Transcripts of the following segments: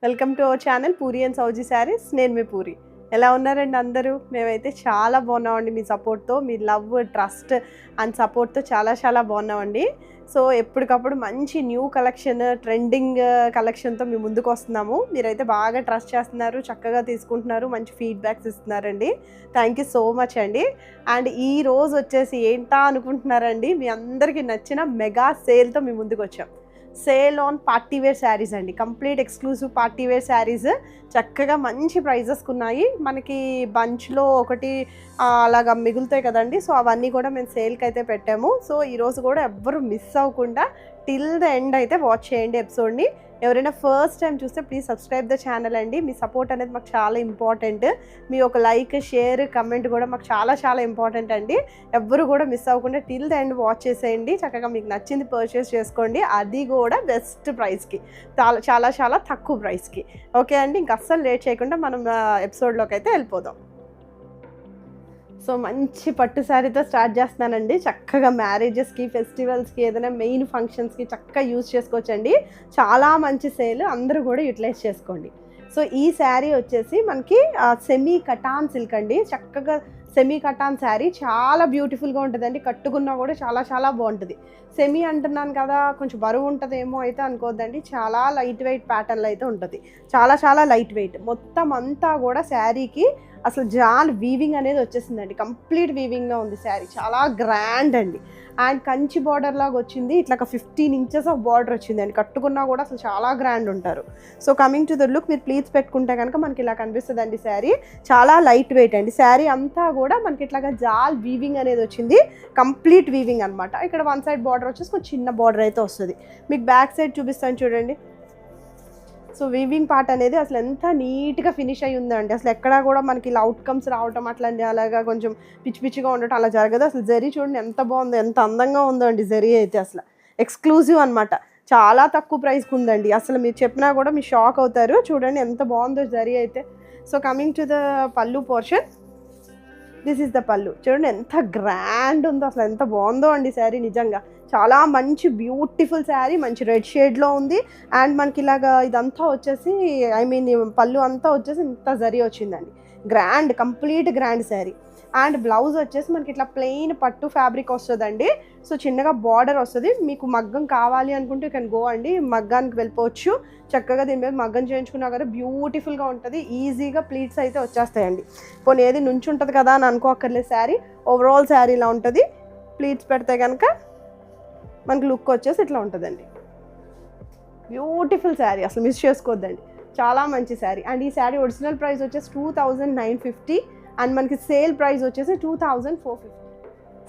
Welcome to our channel Puri and Sowji saris. నేను మీ పూరి. ఎలా ఉన్నారండి అందరూ? మేమైతే చాలా బాగున్నామండి. మీ సపోర్ట్తో, మీ లవ్, ట్రస్ట్ అండ్ సపోర్ట్తో చాలా బాగున్నామండి. సో ఎప్పటికప్పుడు మంచి న్యూ కలెక్షన్, ట్రెండింగ్ కలెక్షన్తో మీ ముందుకు వస్తున్నాము. మీరైతే బాగా ట్రస్ట్ చేస్తున్నారు, చక్కగా తీసుకుంటున్నారు, మంచి ఫీడ్బ్యాక్స్ ఇస్తున్నారండి. థ్యాంక్ యూ సో మచ్ అండి. అండ్ ఈ రోజు వచ్చేసి ఏంటా అనుకుంటున్నారండి, మీ అందరికీ నచ్చిన మెగా సేల్తో మీ ముందుకు వచ్చాం. Sale on party wear saris అండి. Complete exclusive party wear saris చక్కగా మంచి ప్రైజెస్కి ఉన్నాయి. మనకి బంచ్లో ఒకటి అలాగా మిగులుతాయి కదండి. సో అవన్నీ కూడా మేము సేల్కి అయితే పెట్టాము. సో ఈరోజు కూడా ఎవ్వరు మిస్ అవ్వకుండా టిల్ ద ఎండ్ అయితే వాచ్ చేయండి ఎపిసోడ్ని. ఎవరైనా ఫస్ట్ టైం చూస్తే ప్లీజ్ సబ్స్క్రైబ్ ద ఛానల్ అండి. మీ సపోర్ట్ అనేది మాకు చాలా ఇంపార్టెంట్. మీ ఒక లైక్, షేర్, కమెంట్ కూడా మాకు చాలా ఇంపార్టెంట్ అండి. ఎవ్వరు కూడా మిస్ అవ్వకుండా టిల్ ద ఎండ్ వాచ్ చేసేయండి. చక్కగా మీకు నచ్చింది పర్చేస్ చేసుకోండి, అది కూడా బెస్ట్ ప్రైస్కి, చాలా తక్కువ ప్రైస్కి. ఓకే అండి, ఇంక అస్సలు లేట్ చేయకుండా మనం ఎపిసోడ్లోకి అయితే వెళ్ళిపోదాం. సో మంచి పట్టు శారీతో స్టార్ట్ చేస్తున్నానండి. చక్కగా మ్యారేజెస్కి, ఫెస్టివల్స్కి, ఏదైనా మెయిన్ ఫంక్షన్స్కి చక్కగా యూజ్ చేసుకోవచ్చండి. చాలా మంచి సేల్, అందరూ కూడా యూటిలైజ్ చేసుకోండి. సో ఈ శారీ వచ్చేసి మనకి సెమీ కటాన్ సిల్క్ అండి. చక్కగా సెమీ కటాన్ శారీ చాలా బ్యూటిఫుల్గా ఉంటుందండి. కట్టుకున్నా కూడా చాలా బాగుంటుంది. సెమీ అంటున్నాను కదా, కొంచెం బరువు ఉంటుందేమో అయితే అనుకోవద్దండి. చాలా లైట్ వెయిట్ ప్యాటర్న్లో అయితే ఉంటుంది. చాలా లైట్ వెయిట్. మొత్తం అంతా కూడా శారీకి అసలు జాల్ వీవింగ్ అనేది వచ్చేసిందండి. కంప్లీట్ వీవింగ్గా ఉంది శారీ. చాలా గ్రాండ్ అండి. అండ్ కంచి బార్డర్ లాగా వచ్చింది. ఇట్లా 15 ఇంచెస్ ఆఫ్ బార్డర్ వచ్చిందండి. కట్టుకున్నా కూడా అసలు చాలా గ్రాండ్ ఉంటారు. So coming to the look, మీరు ప్లీట్స్ పెట్టుకుంటే కనుక మనకి ఇలా కనిపిస్తుందండి శారీ. చాలా లైట్ వెయిట్ అండి. శారీ అంతా కూడా మనకి ఇట్లాగా జాల్ వీవింగ్ అనేది వచ్చింది. కంప్లీట్ వీవింగ్ అనమాట. ఇక్కడ వన్ సైడ్ బార్డర్ వచ్చేసి కొంచెం చిన్న బార్డర్ అయితే వస్తుంది. మీకు బ్యాక్ సైడ్ చూపిస్తాను చూడండి. సో వీవింగ్ పార్ట్ అనేది అసలు ఎంత నీట్గా ఫినిష్ అయ్యి ఉందండి. అసలు ఎక్కడా కూడా మనకి ఇలా అవుట్కమ్స్ రావటం అట్లాంటి అలాగా కొంచెం పిచ్చిగా ఉండటం అలా జరగదు. అసలు జరీ చూడండి ఎంత బాగుందో, ఎంత అందంగా ఉందో అండి. జరీ అయితే అసలు ఎక్స్క్లూజివ్ అనమాట. చాలా తక్కువ ప్రైస్కి ఉందండి. అసలు మీరు చెప్పినా కూడా మీరు షాక్ అవుతారు. చూడండి ఎంత బాగుందో జరీ అయితే. సో కమింగ్ టు ద పల్లు పోర్షన్, దిస్ ఈస్ ద పల్లు. చూడండి ఎంత గ్రాండ్ ఉందో, అసలు ఎంత బాగుందో అండి శారీ. నిజంగా చాలా మంచి బ్యూటిఫుల్ శారీ. మంచి రెడ్ షేడ్లో ఉంది. అండ్ మనకి ఇలాగా ఇదంతా వచ్చేసి పల్లు అంతా వచ్చేసి ఇంత జరీ వచ్చిందండి. Grand, complete grand sari. And blouse వచ్చేసి మనకి ఇట్లా ప్లెయిన్ పట్టు ఫ్యాబ్రిక్ వస్తుందండి. సో చిన్నగా బార్డర్ వస్తుంది. మీకు మగ్గం కావాలి అనుకుంటే యూ కెన్ గో అండి, మగ్గానికి వెళ్ళిపోవచ్చు. చక్కగా దీని మీద మగ్గం చేయించుకున్నా కదా బ్యూటిఫుల్గా ఉంటుంది. ఈజీగా ప్లీట్స్ అయితే వచ్చేస్తాయండి. పోనీ ఏది నుంచి ఉంటుంది కదా అని అనుకోక్కర్లేదు. శారీ ఓవరాల్ శారీ ఇలా ఉంటుంది. ప్లీట్స్ పెడితే కనుక మనకి లుక్ వచ్చేసి ఇట్లా ఉంటుందండి. బ్యూటిఫుల్ శారీ, అసలు మిస్ చేసుకోవద్దండి. చాలా మంచి శారీ. అండ్ ఈ శారీ ఒరిజినల్ ప్రైస్ వచ్చేసి 2950 అండ్ మనకి సేల్ ప్రైస్ వచ్చేసి 2450.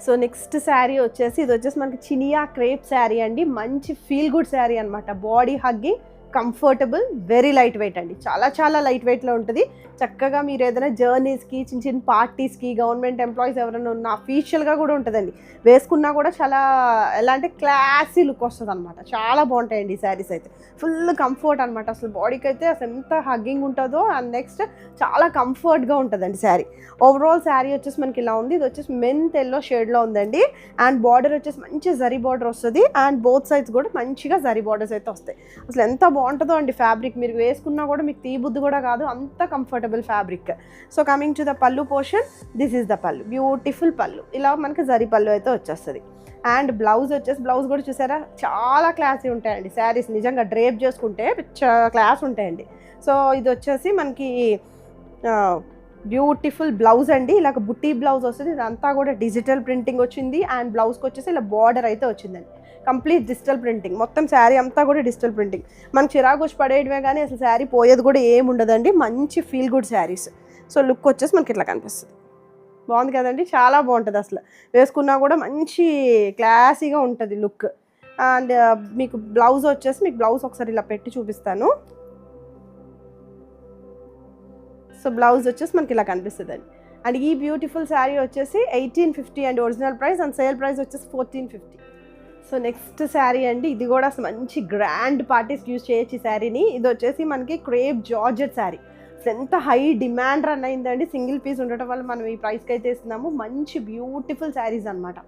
సో నెక్స్ట్ శారీ వచ్చేసి ఇది వచ్చేసి మనకి చినియా క్రేప్ శారీ అండి. మంచి ఫీల్ గుడ్ శారీ అనమాట. Body hugging, comfortable, very light weight అండి. చాలా లైట్ వెయిట్లో ఉంటుంది. చక్కగా మీరు ఏదైనా జర్నీస్కి, చిన్న పార్టీస్కి, గవర్నమెంట్ ఎంప్లాయీస్ ఎవరైనా ఉన్న అఫీషియల్గా కూడా ఉంటుందండి. వేసుకున్నా కూడా చాలా ఎలా అంటే క్లాసీ లుక్ వస్తుంది అనమాట. చాలా బాగుంటాయండి ఈ శారీస్ అయితే. ఫుల్ కంఫర్ట్ అనమాట. అసలు బాడీకి అయితే అసలు ఎంత హగ్గింగ్ ఉంటుందో. అండ్ నెక్స్ట్ చాలా కంఫర్ట్గా ఉంటుందండి శారీ. ఓవరాల్ శారీ వచ్చేసి మనకి ఇలా ఉంది. ఇది వచ్చేసి మెంత్ ఎల్లో షేడ్లో ఉందండి. అండ్ బార్డర్ వచ్చేసి మంచి జరీ బార్డర్ వస్తుంది. అండ్ బోత్ సైడ్స్ కూడా మంచిగా జరీ బార్డర్స్ అయితే వస్తాయి. అసలు ఎంత బాగుంటుందో అండి ఫ్యాబ్రిక్. మీరు వేసుకున్నా కూడా మీకు తీబుద్ది కూడా కాదు, అంత comfortable fabric. So coming to the పల్లు పోర్షన్, దిస్ ఈస్ ద పల్లు. బ్యూటిఫుల్ పల్లు. ఇలా మనకి జరీ పల్లు అయితే వచ్చేస్తుంది. అండ్ బ్లౌజ్ వచ్చేసి, బ్లౌజ్ కూడా చూసారా చాలా క్లాసీ ఉంటాయండి శారీస్. నిజంగా డ్రేప్ చేసుకుంటే క్లాస్ ఉంటాయండి. సో ఇది వచ్చేసి మనకి బ్యూటిఫుల్ బ్లౌజ్ అండి. ఇలాగ బుట్టి బ్లౌజ్ వస్తుంది. ఇదంతా కూడా డిజిటల్ ప్రింటింగ్ వచ్చింది. అండ్ బ్లౌజ్కి వచ్చేసి ఇలా బార్డర్ అయితే వచ్చిందండి. Complete digital printing. మొత్తం శారీ అంతా కూడా డిజిటల్ ప్రింటింగ్. మనకి చిరాకు వచ్చి పడేయడమే కానీ అసలు శారీ పోయేది కూడా ఏమి ఉండదండి. మంచి feel good saris. So look వచ్చేసి మనకి ఇట్లా కనిపిస్తుంది. బాగుంది కదండి, చాలా బాగుంటుంది. అసలు వేసుకున్నా కూడా మంచి క్లాసీగా ఉంటుంది లుక్. అండ్ మీకు బ్లౌజ్ వచ్చేసి, మీకు బ్లౌజ్ ఒకసారి ఇలా పెట్టి చూపిస్తాను. సో బ్లౌజ్ వచ్చేసి మనకి ఇలా కనిపిస్తుందండి. అండ్ ఈ బ్యూటిఫుల్ శారీ వచ్చేసి 1850 and original price. And sale price వచ్చేసి 1450. సో నెక్స్ట్ శారీ అండి. ఇది కూడా అసలు మంచి గ్రాండ్ పార్టీస్కి యూజ్ చేయొచ్చు ఈ శారీని. ఇది వచ్చేసి మనకి క్రేప్ జార్జెట్ శారీ. ఎంత హై డిమాండ్ రన్ అయిందండి. సింగిల్ పీస్ ఉండటం వల్ల మనం ఈ ప్రైస్కి అయితే ఇస్తున్నాము. మంచి బ్యూటిఫుల్ శారీస్ అనమాట.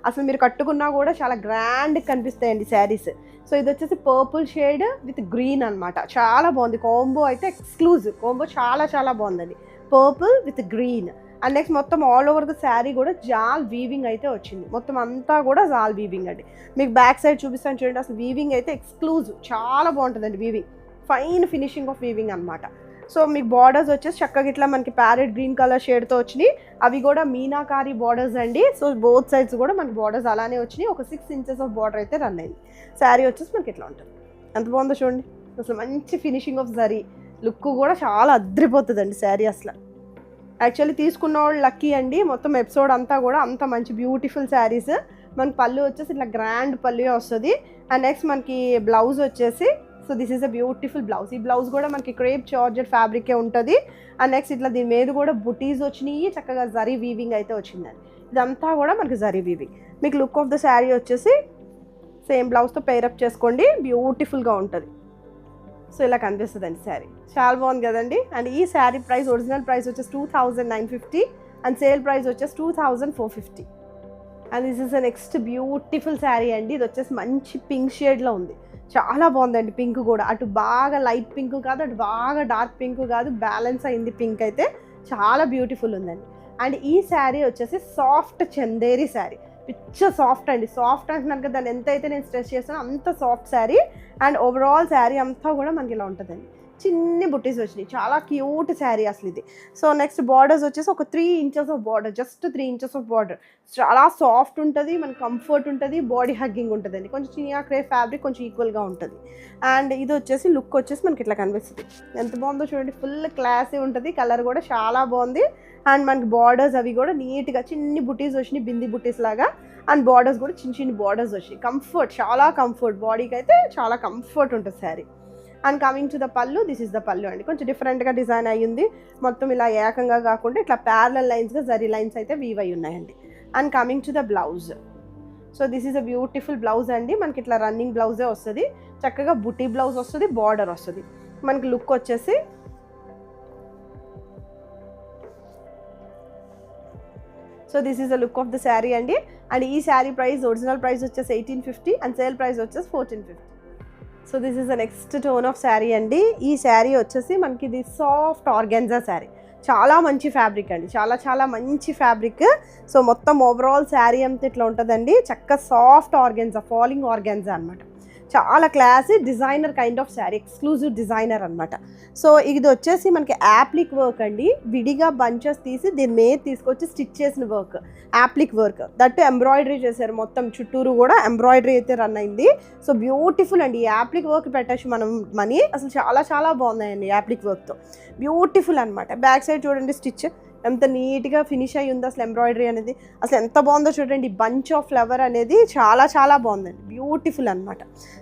అసలు మీరు కట్టుకున్నా కూడా చాలా గ్రాండ్ కనిపిస్తాయండి శారీస్. సో ఇది వచ్చేసి పర్పుల్ షేడ్ విత్ గ్రీన్ అనమాట. చాలా బాగుంది కాంబో అయితే, ఎక్స్క్లూజివ్ కాంబో, చాలా చాలా బాగుందండి. Purple with green. And next మొత్తం ఆల్ ఓవర్ ద శారీ కూడా జాల్ వీవింగ్ అయితే వచ్చింది. మొత్తం అంతా కూడా జాల్ వీవింగ్ అండి. మీకు బ్యాక్ సైడ్ చూపిస్తాను చూడండి. అసలు వీవింగ్ అయితే ఎక్స్క్లూజివ్, చాలా బాగుంటుందండి weaving. Fine finishing of weaving అనమాట. సో మీకు బార్డర్స్ వచ్చేసి చక్కగా ఇట్లా మనకి ప్యారెట్ గ్రీన్ కలర్ షేడ్తో వచ్చినాయి. అవి కూడా మీనాకారి బార్డర్స్ అండి. సో బోత్ సైడ్స్ కూడా మనకి బార్డర్స్ అలానే వచ్చినాయి. ఒక 6 ఇంచెస్ ఆఫ్ బార్డర్ అయితే రన్ అయింది. శారీ వచ్చేసి మనకి ఇట్లా ఉంటుంది. ఎంత బాగుందో చూడండి. అసలు మంచి ఫినిషింగ్ ఆఫ్ జరీ, లుక్ కూడా చాలా అద్రిపోతుందండి శారీ. అసలు యాక్చువల్లీ తీసుకున్న వాళ్ళు లక్కీ అండి. మొత్తం ఎపిసోడ్ అంతా కూడా అంత మంచి బ్యూటిఫుల్ శారీస్. మనకి పళ్ళు వచ్చేసి ఇట్లా గ్రాండ్ పళ్ళు వస్తుంది. అండ్ నెక్స్ట్ మనకి బ్లౌజ్ వచ్చేసి, so this is a beautiful blouse. ఈ బ్లౌజ్ కూడా మనకి క్రేప్ జార్జెట్ ఫ్యాబ్రికే ఉంటుంది. అండ్ నెక్స్ట్ ఇట్లా దీని మీద కూడా బుటీస్ వచ్చినాయి. చక్కగా జరీ వీవింగ్ అయితే వచ్చిందండి. ఇదంతా కూడా మనకి జరీ వీవింగ్. మీకు లుక్ ఆఫ్ ద శారీ వచ్చేసి సేమ్ బ్లౌజ్తో పేరప్ చేసుకోండి, బ్యూటిఫుల్గా ఉంటుంది. సో ఇలా కనిపిస్తుందండి శారీ. చాలా బాగుంది కదండి. అండ్ ఈ శారీ ప్రైస్, ఒరిజినల్ ప్రైస్ వచ్చేసి 2950 అండ్ సేల్ ప్రైస్ వచ్చేసి 2450. And this is next beautiful sari అండి. ఇది వచ్చేసి మంచి పింక్ షేడ్లో ఉంది. చాలా బాగుందండి. పింక్ కూడా అటు బాగా లైట్ పింక్ కాదు, అటు బాగా డార్క్ పింక్ కాదు, బ్యాలెన్స్ అయింది పింక్ అయితే. చాలా బ్యూటిఫుల్ ఉందండి. అండ్ ఈ శారీ వచ్చేసి సాఫ్ట్ చందేరి శారీ. పిచ్చ సాఫ్ట్ అండి. సాఫ్ట్ అంటున్నాను కదా, దాన్ని ఎంత అయితే నేను స్ట్రెస్ చేస్తానో అంత soft sari. And overall sari అంతా కూడా మనకి ఇలా ఉంటుందండి. చిన్ని బుట్టీస్ వచ్చినాయి. చాలా క్యూట్ శారీ అసలు ఇది. సో నెక్స్ట్ బార్డర్స్ వచ్చేసి ఒక 3 inches of border, just 3 inches of border. చాలా సాఫ్ట్ ఉంటుంది, మనకి కంఫర్ట్ ఉంటుంది, బాడీ హగ్గింగ్ ఉంటుందండి. కొంచెం చినియా క్రేప్ ఫ్యాబ్రిక్ కొంచెం ఈక్వల్గా ఉంటుంది. అండ్ ఇది వచ్చేసి లుక్ వచ్చేసి మనకి ఇట్లా కనిపిస్తుంది. ఎంత బాగుందో చూడండి. ఫుల్ క్లాసీ ఉంటుంది. కలర్ కూడా చాలా బాగుంది. అండ్ మనకి బార్డర్స్ అవి కూడా నీట్గా చిన్ని బుటీస్ వచ్చినాయి, బింది బుటీస్ లాగా. అండ్ బార్డర్స్ కూడా చిన్న చిన్న బార్డర్స్ వచ్చినాయి. కంఫర్ట్, చాలా కంఫర్ట్, బాడీకి అయితే చాలా కంఫర్ట్ ఉంటుంది sari. And coming to the పళ్ళు, దిస్ ఇస్ ద పళ్ళు అండి. కొంచెం డిఫరెంట్గా డిజైన్ అయ్యింది. మొత్తం ఇలా ఏకంగా కాకుండా ఇట్లా ప్యారలల్ లైన్స్గా జరీ లైన్స్ అయితే వీవ్ అయి ఉన్నాయండి. And coming to the blouse, so this is a beautiful blouse అండి. మనకి ఇట్లా రన్నింగ్ బ్లౌజే వస్తుంది. చక్కగా బుటీ బ్లౌజ్ వస్తుంది, బార్డర్ వస్తుంది. మనకి లుక్ వచ్చేసి so this is the look of the sari అండి. అండ్ ఈ శారీ ప్రైస్, ఒరిజినల్ ప్రైస్ వచ్చేసి 1850 అండ్ సేల్ ప్రైస్ వచ్చేసి 1450. So this is the next tone of sari అండి. ఈ శారీ వచ్చేసి మనకి ఇది సాఫ్ట్ ఆర్గాన్జా శారీ. చాలా మంచి ఫ్యాబ్రిక్ అండి, చాలా చాలా మంచి ఫ్యాబ్రిక్. సో మొత్తం ఓవరాల్ శారీ అంతా ఇట్లా ఉంటుందండి. చక్కగా సాఫ్ట్ ఆర్గాన్జా, ఫాలింగ్ ఆర్గాన్జా అనమాట. చాలా classy designer kind of sari, exclusive designer అనమాట. సో ఇది వచ్చేసి మనకి యాప్లిక్ వర్క్ అండి. విడిగా బంచెస్ తీసి దీని మీద తీసుకొచ్చి స్టిచ్ చేసిన work, appliqué work. That embroidery చేశారు. మొత్తం చుట్టూరు కూడా ఎంబ్రాయిడరీ అయితే రన్ అయింది. సో బ్యూటిఫుల్ అండి. యాప్లిక్ వర్క్ పెట్టచ్చు మనం మనీ. అసలు చాలా చాలా బాగున్నాయండి యాప్లిక్ వర్క్తో, బ్యూటిఫుల్ అనమాట. బ్యాక్ సైడ్ చూడండి స్టిచ్ ఎంత నీట్గా ఫినిష్ అయ్యి ఉంది. అసలు ఎంబ్రాయిడరీ అనేది అసలు ఎంత బాగుందో చూడండి. బంచ్ ఆఫ్ ఫ్లవర్ అనేది చాలా చాలా బాగుందండి, బ్యూటిఫుల్ అనమాట.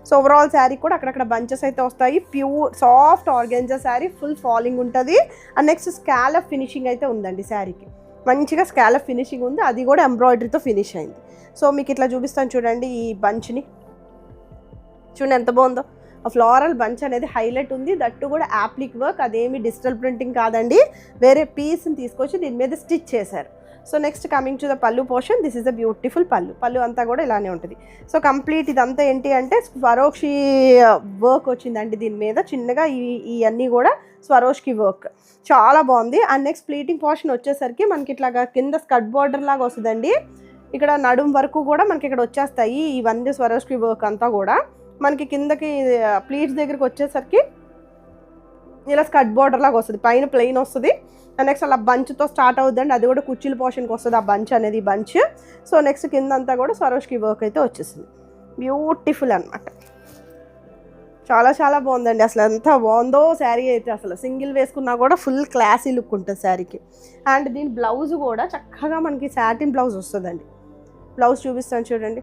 సో ఓవరాల్ శారీ కూడా అక్కడక్కడ బంచెస్ అయితే వస్తాయి. Pure soft organza sari, full falling ఉంటుంది. అండ్ నెక్స్ట్ స్కాలప్ ఫినిషింగ్ అయితే ఉందండి శారీకి. మంచిగా స్కాలప్ ఫినిషింగ్ ఉంది, అది కూడా ఎంబ్రాయిడరీతో ఫినిష్ అయింది. సో మీకు ఇట్లా చూపిస్తాను చూడండి. ఈ బంచ్ని చూడండి ఎంత బాగుందో. ఆ ఫ్లోరల్ బంచ్ అనేది హైలైట్ ఉంది. దట్టు కూడా యాప్లిక్ వర్క్, అదేమి డిజిటల్ ప్రింటింగ్ కాదండి. వేరే పీస్ని తీసుకొచ్చి దీని మీద స్టిచ్ చేశారు. So next coming to the pallu portion, this is a beautiful pallu. Pallu అంతా కూడా ఇలానే ఉంటుంది. సో కంప్లీట్ ఇదంతా ఏంటి అంటే స్వరోషి వర్క్ వచ్చిందండి దీని మీద. చిన్నగా ఇవన్నీ కూడా స్వరోష్కి వర్క్, చాలా బాగుంది. అండ్ నెక్స్ట్ ప్లీటింగ్ పోర్షన్ వచ్చేసరికి మనకి ఇట్లాగా కింద స్కర్ట్ బార్డర్ లాగా వస్తుందండి. ఇక్కడ నడుం వరకు కూడా మనకి ఇక్కడ వచ్చేస్తాయి ఇవన్నీ స్వరోష్కి వర్క్ అంతా కూడా. మనకి కిందకి ప్లీట్స్ దగ్గరికి వచ్చేసరికి ఇలా స్కర్ట్ బార్డర్ లాగా వస్తుంది. పైన ప్లెయిన్ వస్తుంది. నెక్స్ట్ అలా బంచ్తో స్టార్ట్ అవుతుందండి. అది కూడా కుర్చీల పోర్షన్కి వస్తుంది ఆ బంచ్ అనేది, బంచ్. సో నెక్స్ట్ కింద అంతా కూడా స్వరోష్కి వర్క్ అయితే వచ్చేసింది. బ్యూటిఫుల్ అనమాట. చాలా చాలా బాగుందండి. అసలు ఎంత బాగుందో శారీ అయితే. అసలు సింగిల్ వేసుకున్నా కూడా ఫుల్ క్లాసీ లుక్ ఉంటుంది శారీకి. అండ్ దీని బ్లౌజ్ కూడా చక్కగా మనకి సాటిన్ బ్లౌజ్ వస్తుందండి. బ్లౌజ్ చూపిస్తాను చూడండి.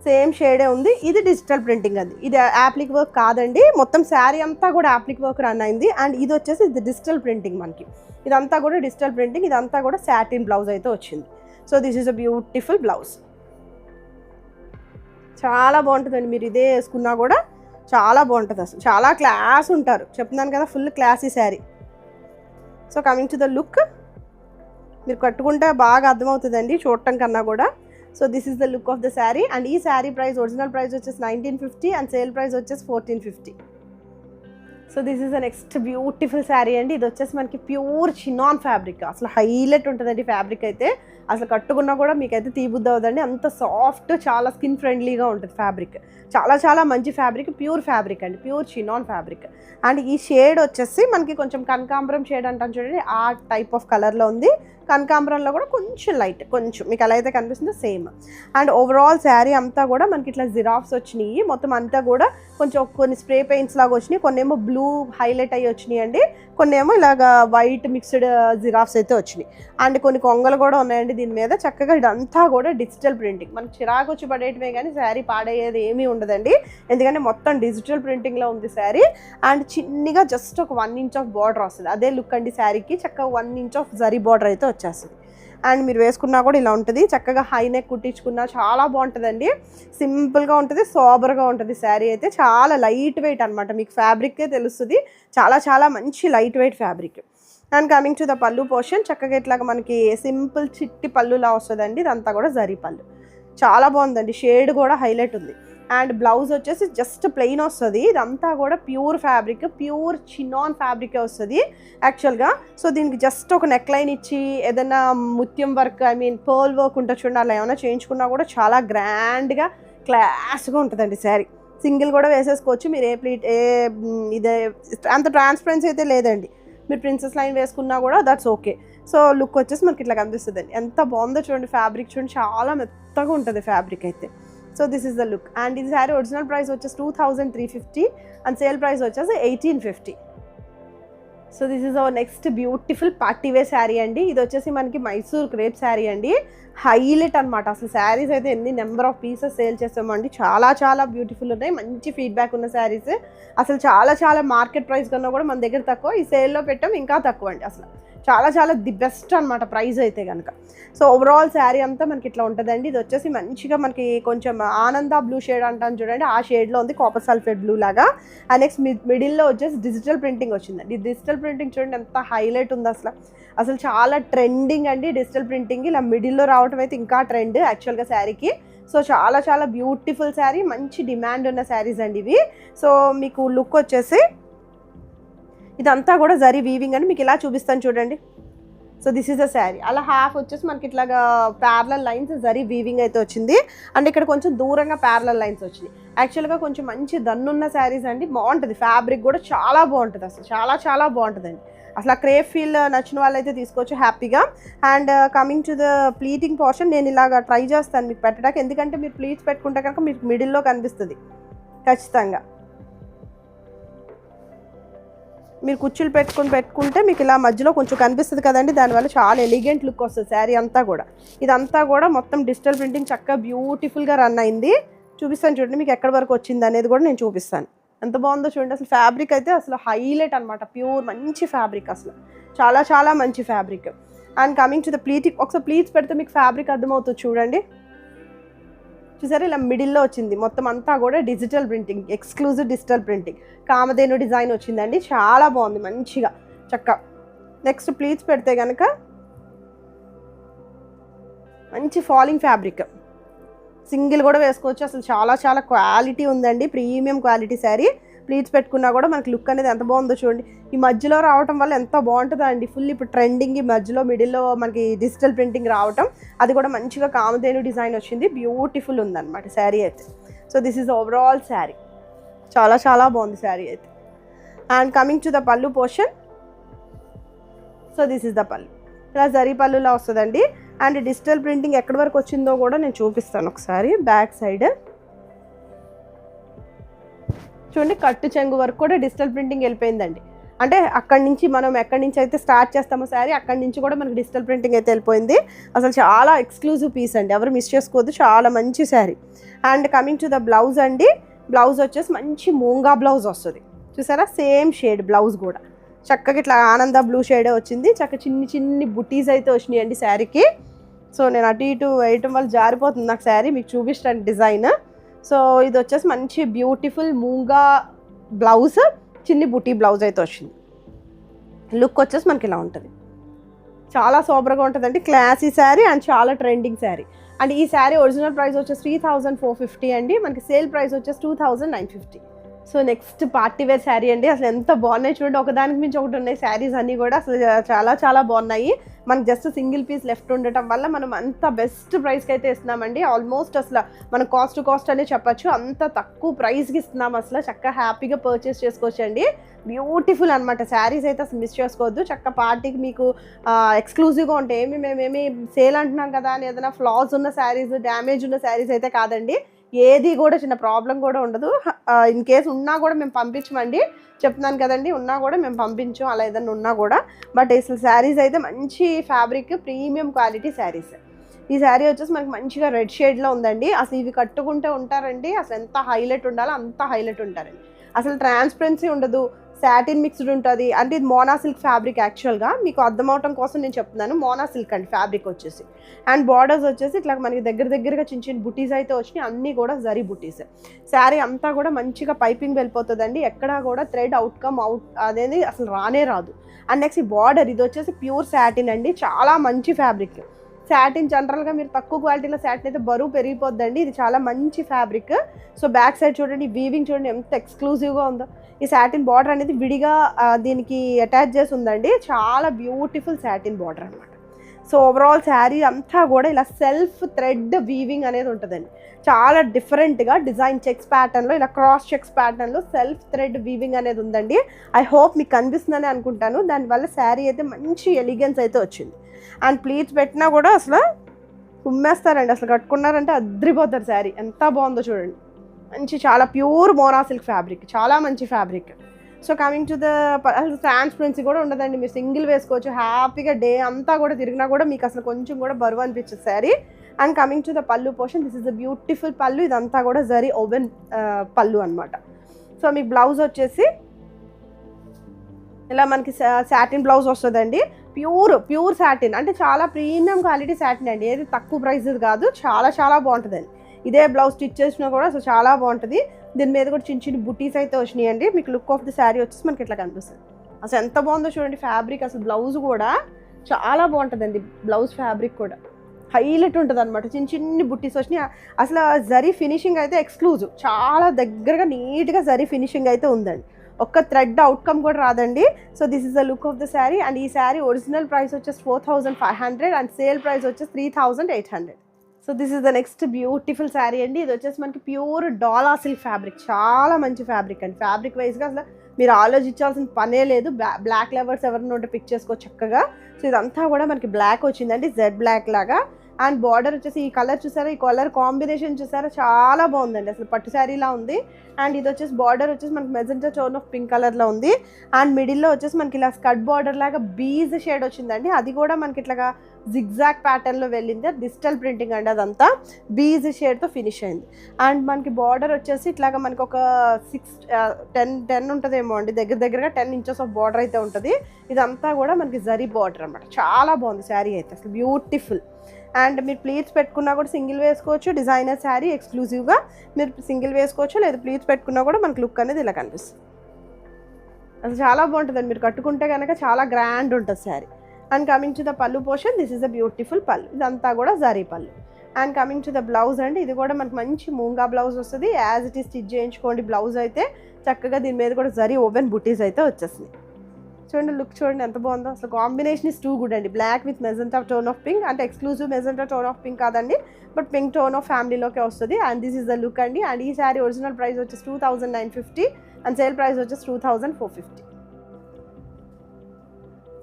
సేమ్ షేడే ఉంది. ఇది డిజిటల్ ప్రింటింగ్, అది ఇది యాప్లిక్ వర్క్ కాదండి. మొత్తం శారీ అంతా కూడా యాప్లిక్ వర్క్ రన్ అయింది. అండ్ ఇది వచ్చేసి ఇది డిజిటల్ ప్రింటింగ్ మనకి. ఇదంతా కూడా డిజిటల్ ప్రింటింగ్, ఇదంతా కూడా సాటిన్ బ్లౌజ్ అయితే వచ్చింది. So this is a beautiful blouse. చాలా బాగుంటుందండి. మీరు ఇదే వేసుకున్నా కూడా చాలా బాగుంటుంది. అసలు చాలా క్లాస్ ఉంటారు, చెప్తున్నాను కదా, full classy sari. So coming to the look, మీరు కట్టుకుంటే బాగా అర్థమవుతుందండి చూడటం కన్నా కూడా. So this is the look of the sari. And ఈ శారీ ప్రైస్ ఒరిజినల్ ప్రైస్ వచ్చేసి 1950 అండ్ సేల్ ప్రైస్ వచ్చేసి 1450. So this is the next beautiful sari అండి. ఇది వచ్చేసి మనకి ప్యూర్ చినాన్ ఫ్యాబ్రిక్, అసలు హైలైట్ ఉంటుందండి ఫ్యాబ్రిక్ అయితే. అసలు కట్టుకున్నా కూడా మీకైతే తీబుద్ది అవుతుందండి, అంత సాఫ్ట్, చాలా స్కిన్ ఫ్రెండ్లీగా ఉంటుంది ఫ్యాబ్రిక్. చాలా చాలా మంచి ఫ్యాబ్రిక్, ప్యూర్ ఫ్యాబ్రిక్ అండి, ప్యూర్ చినాన్ ఫ్యాబ్రిక్. అండ్ ఈ షేడ్ వచ్చేసి మనకి కొంచెం కనకాంబరం షేడ్ అంటాం చూడండి, ఆ టైప్ ఆఫ్ కలర్లో ఉంది. కనకాంబరంలో కూడా కొంచెం లైట్, కొంచెం మీకు ఎలా అయితే కనిపిస్తుందో సేమ్. అండ్ ఓవరాల్ శారీ అంతా కూడా మనకి ఇట్లా జిరాఫ్స్ వచ్చినాయి, మొత్తం అంతా కూడా కొంచెం కొన్ని స్ప్రే పెయింట్స్ లాగా వచ్చినాయి, కొన్ని ఏమో బ్లూ హైలైట్ అయ్యి వచ్చినాయి అండి, కొన్ని ఏమో ఇలాగ వైట్ మిక్స్డ్ జిరాఫ్స్ అయితే వచ్చినాయి. అండ్ కొన్ని కొంగలు కూడా ఉన్నాయండి దీని మీద. చక్కగా ఇదంతా కూడా డిజిటల్ ప్రింటింగ్, మనకి చిరాకు వచ్చి పడేయటమే కానీ శారీ పాడయ్యేది ఏమీ ఉండదండి, ఎందుకంటే మొత్తం డిజిటల్ ప్రింటింగ్లో ఉంది శారీ. అండ్ చిన్నగా జస్ట్ ఒక 1 ఇంచ్ ఆఫ్ బార్డర్ వస్తుంది, అదే లుక్ అండి శారీకి. చక్కగా 1 ఇంచ్ ఆఫ్ జరీ బార్డర్ అయితే వచ్చేస్తుంది. అండ్ మీరు వేసుకున్నా కూడా ఇలా ఉంటుంది, చక్కగా హై నెక్ కుట్టించుకున్నా చాలా బాగుంటుందండి. సింపుల్గా ఉంటుంది, సోబర్గా ఉంటుంది శారీ అయితే. చాలా లైట్ వెయిట్ అనమాట, మీకు ఫ్యాబ్రిక్కే తెలుస్తుంది, చాలా చాలా మంచి light weight fabric. And coming to the pallu portion, చక్కగా ఇట్లాగా మనకి సింపుల్ చిట్టి పళ్ళులా వస్తుందండి, ఇదంతా కూడా జరీ పళ్ళు. చాలా బాగుందండి, షేడ్ కూడా హైలైట్ ఉంది. అండ్ బ్లౌజ్ వచ్చేసి జస్ట్ ప్లెయిన్ వస్తుంది, ఇదంతా కూడా ప్యూర్ ఫ్యాబ్రిక్, ప్యూర్ చినాన్ ఫ్యాబ్రికే వస్తుంది యాక్చువల్గా. సో దీనికి జస్ట్ ఒక నెక్ లైన్ ఇచ్చి ఏదైనా ముత్యం work, I mean pearl work ఉంటుంది చూడండి, అలా ఏమైనా చేయించుకున్నా కూడా చాలా గ్రాండ్గా క్లాస్గా ఉంటుందండి శారీ. సింగిల్ కూడా వేసేసుకోవచ్చు మీరు, ఇదే అంత ట్రాన్స్పరెన్సీ అయితే లేదండి. మీరు ప్రిన్సెస్ లైన్ వేసుకున్నా కూడా దట్స్ ఓకే. సో లుక్ వచ్చేసి మనకి ఇట్లా కనిపిస్తుంది అండి, ఎంత బాగుందో చూడండి ఫ్యాబ్రిక్, చూడండి చాలా మెత్తగా ఉంటుంది ఫ్యాబ్రిక్ అయితే. So this is the look. And ఇది శారీ ఒరిజినల్ ప్రైస్ వచ్చేసి 2350 అండ్ సేల్ ప్రైస్ వచ్చేసి 1850. So this is our next beautiful party wear saree అండి. ఇది వచ్చేసి మనకి మైసూర్ క్రేప్ శారీ అండి, హైలైట్ అనమాట. అసలు శారీస్ అయితే ఎన్ని నెంబర్ ఆఫ్ పీసెస్ సేల్ చేస్తామండి, చాలా చాలా బ్యూటిఫుల్ ఉన్నాయి, మంచి ఫీడ్బ్యాక్ ఉన్న శారీస్. అసలు చాలా చాలా మార్కెట్ ప్రైస్ కన్నా కూడా మన దగ్గర తక్కువ, ఈ సేల్లో పెట్టాం ఇంకా తక్కువ అండి, అసలు చాలా చాలా ది బెస్ట్ అనమాట ప్రైస్ అయితే కనుక. సో ఓవరాల్ శారీ అంతా మనకి ఇట్లా ఉంటుందండి. ఇది వచ్చేసి మంచిగా మనకి కొంచెం ఆనంద బ్లూ షేడ్ అంటాను చూడండి, ఆ షేడ్లో ఉంది, కాపర్ సల్ఫేట్ బ్లూ లాగా. అండ్ నెక్స్ట్ మిడిల్లో వచ్చేసి డిజిటల్ ప్రింటింగ్ వచ్చిందండి. ఈ డిజిటల్ ప్రింటింగ్ చూడండి ఎంత హైలైట్ ఉంది, అసలు చాలా ట్రెండింగ్ అండి డిజిటల్ ప్రింటింగ్. ఇలా మిడిల్లో రావటం అయితే ఇంకా ట్రెండ్ యాక్చువల్గా శారీకి. సో చాలా చాలా బ్యూటిఫుల్ శారీ, మంచి డిమాండ్ ఉన్న శారీస్ అండి ఇవి. సో మీకు లుక్ వచ్చేసి ఇదంతా కూడా జరీ వీవింగ్ అని మీకు ఇలా చూపిస్తాను చూడండి. So this is a sari, అలా హాఫ్ వచ్చేసి మనకి ఇట్లాగా ప్యారలల్ లైన్స్ జరీ వీవింగ్ అయితే వచ్చింది. అండ్ ఇక్కడ కొంచెం దూరంగా ప్యారలల్ లైన్స్ వచ్చినాయి. యాక్చువల్గా కొంచెం మంచి దన్నున్న శారీస్ అండి, బాగుంటుంది ఫ్యాబ్రిక్ కూడా చాలా బాగుంటుంది, అసలు చాలా చాలా బాగుంటుందండి. అసలు ఆ క్రేప్ ఫీల్ నచ్చిన వాళ్ళు అయితే తీసుకోవచ్చు హ్యాపీగా. And coming to the pleating portion, నేను ఇలాగ ట్రై చేస్తాను మీకు పెట్టడానికి, ఎందుకంటే మీరు ప్లీట్స్ పెట్టుకుంటే కనుక మీకు మిడిల్లో కనిపిస్తుంది ఖచ్చితంగా. మీరు కుచ్చులు పెట్టుకుంటే మీకు ఇలా మధ్యలో కొంచెం కనిపిస్తుంది కదండి, దానివల్ల చాలా ఎలిగెంట్ లుక్ వస్తుంది శారీ అంతా కూడా. ఇదంతా కూడా మొత్తం డిజిటల్ ప్రింటింగ్ చక్కగా బ్యూటిఫుల్గా రన్ అయింది. చూపిస్తాను చూడండి మీకు ఎక్కడి వరకు వచ్చింది అనేది కూడా నేను చూపిస్తాను. ఎంత బాగుందో చూడండి, అసలు ఫ్యాబ్రిక్ అయితే అసలు హైలైట్ అనమాట, ప్యూర్ మంచి ఫ్యాబ్రిక్, అసలు చాలా చాలా మంచి fabric. And coming to the pleating, ఒకసారి ప్లీట్స్ పెడితే మీకు ఫ్యాబ్రిక్ అర్థమవుతుంది చూడండి. చూసారా ఇలా మిడిల్లో వచ్చింది, మొత్తం అంతా కూడా digital printing, exclusive digital printing, Kamadhenu design వచ్చిందండి, చాలా బాగుంది మంచిగా చక్కగా. నెక్స్ట్ ప్లీట్స్ పెడితే కనుక మంచి ఫాలింగ్ ఫ్యాబ్రిక్, సింగిల్ కూడా వేసుకోవచ్చు, అసలు చాలా చాలా క్వాలిటీ ఉందండి, ప్రీమియం క్వాలిటీ శారీ. ప్లీట్స్ పెట్టుకున్నా కూడా మనకి లుక్ అనేది ఎంత బాగుందో చూడండి. ఈ మధ్యలో రావటం వల్ల ఎంత బాగుంటుందో అండి, ఫుల్ ఇప్పుడు ట్రెండింగ్ ఈ మధ్యలో మిడిల్లో మనకి డిజిటల్ ప్రింటింగ్ రావటం, అది కూడా మంచిగా కామధేను డిజైన్ వచ్చింది, బ్యూటిఫుల్ ఉందన్నమాట శారీ అయితే. So this is overall sari, చాలా చాలా బాగుంది శారీ అయితే. And coming to the pallu portion, so this is the పళ్ళు, ఇలా జరీ పళ్ళులా వస్తుందండి. అండ్ డిజిటల్ ప్రింటింగ్ ఎక్కడి వరకు వచ్చిందో కూడా నేను చూపిస్తాను ఒకసారి. బ్యాక్ సైడ్ చూడండి, కట్టు చెంగు వరకు కూడా డిజిటల్ ప్రింటింగ్ వెళ్ళిపోయిందండి. అంటే అక్కడి నుంచి మనం ఎక్కడి నుంచి అయితే స్టార్ట్ చేస్తామో శారీ, అక్కడి నుంచి కూడా మనకి డిజిటల్ ప్రింటింగ్ అయితే వెళ్ళిపోయింది. అసలు చాలా ఎక్స్క్లూజివ్ పీస్ అండి, ఎవరు మిస్ చేసుకోవద్దు, చాలా మంచి sari. And coming to the blouse అండి, బ్లౌజ్ వచ్చేసి మంచి మూంగా బ్లౌజ్ వస్తుంది, చూసారా సేమ్ షేడ్ బ్లౌజ్ కూడా చక్కగా ఇట్లా ఆనంద బ్లూ షేడే వచ్చింది. చక్కగా చిన్ని చిన్ని బుటీస్ అయితే వచ్చినాయి అండి శారీకి. సో నేను అటు ఇటు వేయటం వల్ల జారిపోతుంది నాకు శారీ, మీకు చూపిస్తాను డిజైన్. సో ఇది వచ్చేసి మంచి బ్యూటిఫుల్ మూంగా బ్లౌజ్, చిన్ని బుటీ బ్లౌజ్ అయితే వచ్చింది. లుక్ వచ్చేసి మనకి ఇలా ఉంటుంది, చాలా సూపర్గా ఉంటుందండి. క్లాసీ శారీ అండ్ చాలా ట్రెండింగ్ శారీ. అండ్ ఈ శారీ ఒరిజినల్ ప్రైస్ వచ్చేసి 3450 అండి, మనకి సేల్ ప్రైస్ వచ్చేసి 2950. So next party wear saree అండి. అసలు ఎంత బాగున్నాయి చూడండి, ఒకదానికి మించి ఒకటి ఉన్నాయి శారీస్ అన్నీ కూడా. అసలు చాలా చాలా బాగున్నాయి. మనకి జస్ట్ సింగిల్ పీస్ లెఫ్ట్ ఉండటం వల్ల మనం అంత బెస్ట్ ప్రైస్కి అయితే ఇస్తున్నామండి. ఆల్మోస్ట్ అసలు మనం కాస్ట్ అనే చెప్పచ్చు, అంత తక్కువ ప్రైస్కి ఇస్తున్నాం. అసలు చక్కగా హ్యాపీగా పర్చేస్ చేసుకోవచ్చండి. బ్యూటిఫుల్ అనమాట శారీస్ అయితే అసలు మిస్ చేసుకోవద్దు. చక్క పార్టీకి మీకు ఎక్స్క్లూజివ్గా ఉంటాయి. మేమేమి సేల్ అంటున్నాం కదా అని ఏదైనా ఫ్లాస్ ఉన్న శారీస్, డ్యామేజ్ ఉన్న శారీస్ అయితే కాదండి. ఏది కూడా చిన్న ప్రాబ్లం కూడా ఉండదు. ఇన్ కేస్ ఉన్నా కూడా మేము పంపించమండి, చెప్తున్నాను కదండి, ఉన్నా కూడా మేము పంపించాం అలా ఏదైనా ఉన్నా కూడా. బట్ అసలు శారీస్ అయితే మంచి ఫ్యాబ్రిక్, ప్రీమియం క్వాలిటీ శారీస్. ఈ శారీ వచ్చేసి మనకి మంచిగా రెడ్ షేడ్లో ఉందండి. అసలు ఇవి కట్టుకుంటే ఉంటారండి, అసలు ఎంత హైలైట్ ఉండాలో అంత హైలైట్ ఉంటారండి. అసలు ట్రాన్స్పరెన్సీ ఉండదు, సాటిన్ మిక్స్డ్ ఉంటుంది. అంటే ఇది మోనా సిల్క్ ఫ్యాబ్రిక్. యాక్చువల్గా మీకు అర్థమవటం కోసం నేను చెప్తున్నాను, మోనా సిల్క్ అండి ఫ్యాబ్రిక్ వచ్చేసి. అండ్ బార్డర్స్ వచ్చేసి ఇట్లా మనకి దగ్గరగా చిన్న చిన్న బుటీస్ అయితే వచ్చినాయి, అన్నీ కూడా జరీ బుటీస్. శారీ అంతా కూడా మంచిగా పైపింగ్ వెళ్ళిపోతుందండి, ఎక్కడా కూడా థ్రెడ్ అవుట్ అనేది అసలు రానే రాదు. అండ్ నెక్స్ట్ ఈ బార్డర్ ఇది వచ్చేసి ప్యూర్ సాటిన్ అండి, చాలా మంచి ఫ్యాబ్రిక్. సాటిన్ జనరల్గా మీరు తక్కువ క్వాలిటీలో సాటిన్ అయితే బరువు పెరిగిపోద్దండి, ఇది చాలా మంచి ఫ్యాబ్రిక్. సో బ్యాక్ సైడ్ చూడండి, వీవింగ్ చూడండి ఎంత ఎక్స్క్లూజివ్గా ఉందో. ఈ సాటిన్ బార్డర్ అనేది విడిగా దీనికి అటాచ్ చేసి ఉందండి, చాలా బ్యూటిఫుల్ సాటిన్ బార్డర్ అనమాట. సో ఓవరాల్ శారీ అంతా కూడా ఇలా సెల్ఫ్ థ్రెడ్ వీవింగ్ అనేది ఉంటుందండి, చాలా డిఫరెంట్గా డిజైన్ చెక్స్ ప్యాటర్న్లో, ఇలా క్రాస్ చెక్స్ ప్యాటర్న్లో సెల్ఫ్ థ్రెడ్ వీవింగ్ అనేది ఉందండి. ఐ హోప్ మీకు కనిపిస్తుందని అనుకుంటాను. దానివల్ల శారీ అయితే మంచి ఎలిగెన్స్ అయితే వచ్చింది. అండ్ ప్లీట్స్ పెట్టినా కూడా అసలు కుమ్మేస్తారండి, అసలు కట్టుకున్నారంటే అద్రిపోతారు. శారీ ఎంత బాగుందో చూడండి, మంచి చాలా ప్యూర్ మోనా సిల్క్ ఫ్యాబ్రిక్, చాలా మంచి fabric. So coming to the transparency కూడా ఉండదండి, మీరు సింగిల్ వేసుకోవచ్చు హ్యాపీగా. డే అంతా కూడా తిరిగినా కూడా మీకు అసలు కొంచెం కూడా బరువు అనిపించదు sari. And coming to the pallu portion, this is the beautiful pallu. ఇదంతా కూడా జరీ ఓవెన్ పళ్ళు అనమాట. సో మీకు బ్లౌజ్ వచ్చేసి ఇలా మనకి సాటిన్ బ్లౌజ్ వస్తుందండి, ప్యూర్ సాటిన్, అంటే చాలా ప్రీమియం క్వాలిటీ సాటిన్ అండి, ఏది తక్కువ ప్రైస్ కాదు, చాలా చాలా బాగుంటుందండి. ఇదే బ్లౌజ్ స్టిచ్ చేసినా కూడా అసలు చాలా బాగుంటుంది. దీని మీద కూడా చిన్న చిన్న బుటీస్ అయితే వచ్చినాయి అండి. మీకు లుక్ ఆఫ్ ది శారీ వచ్చేసి మనకి ఇట్లా కనిపిస్తుంది. అసలు ఎంత బాగుందో చూడండి ఫ్యాబ్రిక్, అసలు బ్లౌజ్ కూడా చాలా బాగుంటుందండి. బ్లౌజ్ ఫ్యాబ్రిక్ కూడా హైలైట్ ఉంటుంది అనమాట, చిన్న చిన్ని బుట్టీస్ వచ్చినాయి. అసలు జరీ ఫినిషింగ్ అయితే ఎక్స్క్లూజివ్, చాలా దగ్గరగా నీట్గా జరీ ఫినిషింగ్ అయితే ఉందండి, ఒక్క థ్రెడ్ అవుట్కమ్ కూడా రాదండి. So this is the look of the sari. And ఈ శారీ ఒరిజినల్ ప్రైస్ వచ్చేసి 4500 అండ్ సేల్ ప్రైస్ వచ్చేసి 3800. So this is the next beautiful sari అండి. ఇది వచ్చేసి మనకి ప్యూర్ డాలా సిల్క్ ఫ్యాబ్రిక్, చాలా మంచి ఫ్యాబ్రిక్ అండి. ఫ్యాబ్రిక్ వైజ్గా అసలు మీరు ఆలోచించాల్సిన పనే లేదు. బ్లాక్ లవర్స్ ఎవరిని ఉంటే పిక్ చేసుకోవచ్చు చక్కగా. సో ఇదంతా కూడా మనకి బ్లాక్ వచ్చిందండి, జెడ్ బ్లాక్ లాగా. అండ్ బార్డర్ వచ్చేసి ఈ కలర్ చూసారా, ఈ కలర్ కాంబినేషన్ చూసారా, చాలా బాగుందండి, అసలు పట్టు శారీలా ఉంది. అండ్ ఇది వచ్చేసి బార్డర్ వచ్చేసి మనకి మెజెంటా టోన్ ఆఫ్ పింక్ కలర్లో ఉంది. అండ్ మిడిల్లో వచ్చేసి మనకి ఇలా స్కర్ట్ బార్డర్ లాగా బీజ్ షేడ్ వచ్చిందండి, అది కూడా మనకి ఇట్లాగా జిగ్జాగ్ ప్యాటర్న్లో వెళ్ళింది, డిజిటల్ ప్రింటింగ్ అండి, అదంతా బీజ్ షేడ్తో ఫినిష్ అయింది. అండ్ మనకి బార్డర్ వచ్చేసి ఇట్లాగా మనకి ఒక 10 ఉంటుందేమో అండి, దగ్గరగా 10 inches ఆఫ్ బార్డర్ అయితే ఉంటుంది. ఇదంతా కూడా మనకి జరీ బార్డర్ అనమాట, చాలా బాగుంది శారీ అయితే, అసలు బ్యూటిఫుల్. అండ్ మీరు ప్లీట్స్ పెట్టుకున్నా కూడా సింగిల్ వేసుకోవచ్చు, డిజైనర్ శారీ ఎక్స్క్లూజివ్గా మీరు సింగిల్ వేసుకోవచ్చు, లేదా ప్లీట్స్ పెట్టుకున్నా కూడా మనకి లుక్ అనేది ఇలా కనిపిస్తుంది. అసలు చాలా బాగుంటుందండి, మీరు కట్టుకుంటే కనుక చాలా గ్రాండ్ ఉంటుంది sari. And coming to the pallu portion, this is a beautiful pallu, ఇదంతా కూడా zari pallu. And coming to the blouse అండి, ఇది కూడా మనకి మంచి మూంగా బ్లౌజ్ వస్తుంది. యాజ్ ఇట్ ఈస్ స్టిచ్ చేయించుకోండి బ్లౌజ్ అయితే చక్కగా. దీని మీద కూడా జరీ ఓవెన్ బుటీస్ అయితే వచ్చేసినాయి. చూడండి లుక్ చూడండి ఎంత బాగుందో, అసలు కాంబినేషన్ ఇస్ టూ గుడ్ అండి. Black with magenta tone of pink, అంటే exclusive magenta tone of pink కాదండి, బట్ పింక్ టోన్ ఆఫ్ ఫ్యామిలీలోకి వస్తుంది. And this is the look అండి. అండ్ ఈ శారీ ఒరిజినల్ ప్రైస్ వచ్చేసి 2950 అండ్ సేల్ ప్రైస్ వచ్చేసి 2450.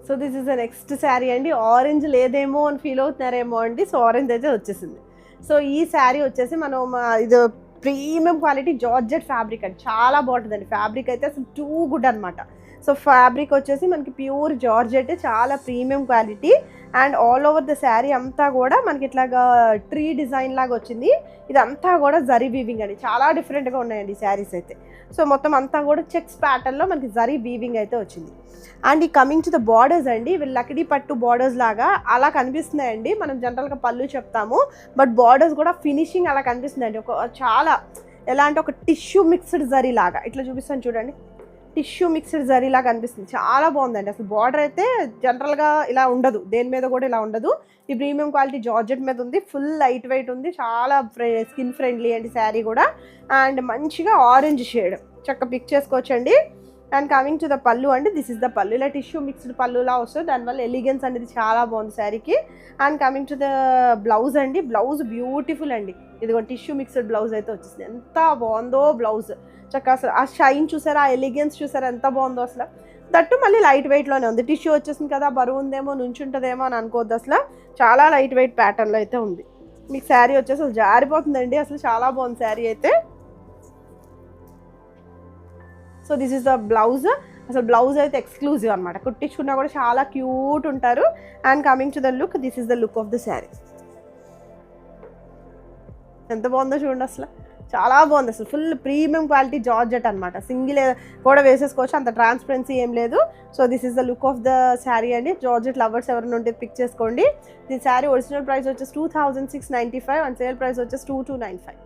So this is the next sari అండి. Orange లేదేమో అని ఫీల్ అవుతున్నారేమో అండి, సో ఆరెంజ్ అయితే వచ్చేసింది. సో ఈ శారీ వచ్చేసి మనం ఇది ప్రీమియం క్వాలిటీ జార్జెట్ ఫ్యాబ్రిక్ అండి, చాలా బాగుంటుందండి. ఫ్యాబ్రిక్ అయితే అసలు టూ గుడ్ అనమాట. సో ఫ్యాబ్రిక్ వచ్చేసి మనకి ప్యూర్ జార్జెట్, చాలా premium quality. And all over the sari అంతా కూడా మనకి ఇట్లాగా ట్రీ డిజైన్ లాగా వచ్చింది. ఇదంతా కూడా జరీ వీవింగ్ అండి, చాలా డిఫరెంట్గా ఉన్నాయండి ఈ శారీస్ అయితే. సో మొత్తం అంతా కూడా చెక్స్ ప్యాటర్న్లో మనకి జరీ వీవింగ్ అయితే వచ్చింది. అండ్ ఈ కమింగ్ టు ద బార్డర్స్ అండి, ఇవి లకిడీ పట్టు బార్డర్స్ లాగా అలా కనిపిస్తున్నాయండి. మనం జనరల్గా పళ్ళు చెప్తాము, బట్ బార్డర్స్ కూడా ఫినిషింగ్ అలా కనిపిస్తుందండి. ఒక చాలా ఎలా అంటే ఒక టిష్యూ మిక్స్డ్ జరీ లాగా, ఇట్లా చూపిస్తాను చూడండి, టిష్యూ మిక్స్డ్ జరీలా కనిపిస్తుంది, చాలా బాగుందండి. అసలు బార్డర్ అయితే జనరల్గా ఇలా ఉండదు, దేని మీద కూడా ఇలా ఉండదు. ఈ ప్రీమియం క్వాలిటీ జార్జెట్ మీద ఉంది, ఫుల్ లైట్ వెయిట్ ఉంది, చాలా స్కిన్ ఫ్రెండ్లీ అండి శారీ కూడా. అండ్ మంచిగా ఆరెంజ్ షేడ్ చక్కగా పిక్ చేసుకోవచ్చండి. అండ్ కమింగ్ టు ద పళ్ళు అండి, దిస్ ఇస్ ద పళ్ళు. ఇలా టిష్యూ మిక్స్డ్ పళ్ళులా వస్తుంది, దానివల్ల ఎలిగెన్స్ అనేది చాలా బాగుంది శారీకి. And coming to the blouse అండి, బ్లౌజ్ బ్యూటిఫుల్ అండి. ఇదిగో టిష్యూ మిక్స్డ్ బ్లౌజ్ అయితే వచ్చింది, ఎంత బాగుందో బ్లౌజ్. చక్కగా అసలు ఆ షైన్ చూసారా, ఆ ఎలిగెన్స్ చూసారా, ఎంత బాగుందో అసలు. దట్టు మళ్ళీ లైట్ వెయిట్లోనే ఉంది, టిష్యూ వచ్చేసింది కదా, బరువు ఉందేమో, నుంచుంటుందేమో అని అనుకోవద్దు. అసలు చాలా లైట్ వెయిట్ ప్యాటర్న్లో అయితే ఉంది. మీకు శారీ వచ్చేసి అసలు జారిపోతుందండి, అసలు చాలా బాగుంది శారీ అయితే. So this is the blouse. అసలు బ్లౌజ్ అయితే ఎక్స్క్లూజివ్ అనమాట, కుట్టించుకున్నా కూడా చాలా క్యూట్ ఉంటారు. And coming to the look, this is the look of the sari. ఎంత బాగుందో చూడండి, అసలు చాలా బాగుంది. అసలు ఫుల్ ప్రీమియం క్వాలిటీ జార్జెట్ అనమాట, సింగిల్ కూడా వేసేసుకోవచ్చు, అంత ట్రాన్స్పరెన్సీ ఏం లేదు. So this is the look of the sari అండి. జార్జెట్ లవర్స్ ఎవరైనా ఉంటే పిక్ చేసుకోండి. ఈ శారీ ఒరిజినల్ ప్రైస్ వచ్చేసి 2695 అండ్ సేల్ ప్రైస్ వచ్చేసి 2295.